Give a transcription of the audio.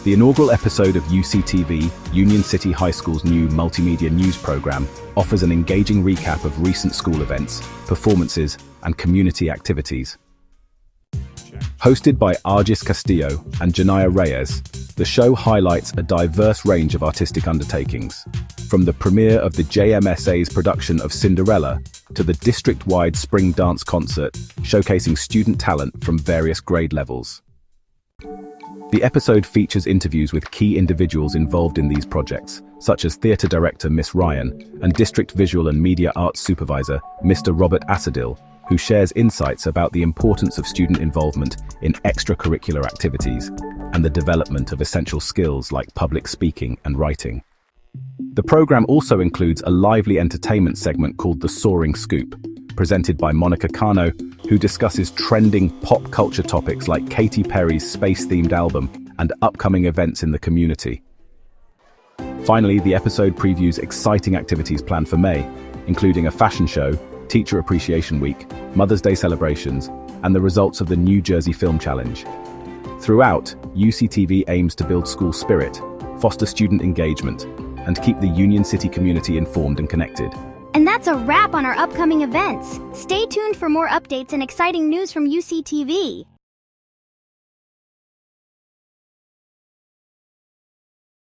The inaugural episode of UCTV, Union City High School's new multimedia news program, offers an engaging recap of recent school events, performances, and community activities. Hosted by Arjis Castillo and Janiah Reyes, the show highlights a diverse range of artistic undertakings, from the premiere of the JMSA's production of Cinderella to the district-wide spring dance concert, showcasing student talent from various grade levels. The episode features interviews with key individuals involved in these projects, such as theatre director Miss Ryan and district visual and media arts supervisor Mr. Robert Asadil, who shares insights about the importance of student involvement in extracurricular activities and the development of essential skills like public speaking and writing. The program also includes a lively entertainment segment called the Soaring Scoop, presented by Monica Cano, who discusses trending pop culture topics like Katy Perry's space-themed album and upcoming events in the community. Finally, the episode previews exciting activities planned for May, including a fashion show, Teacher Appreciation Week, Mother's Day celebrations, and the results of the New Jersey Film Challenge. Throughout, UCTV aims to build school spirit, foster student engagement, and keep the Union City community informed and connected. And that's a wrap on our upcoming events. Stay tuned for more updates and exciting news from UCTV.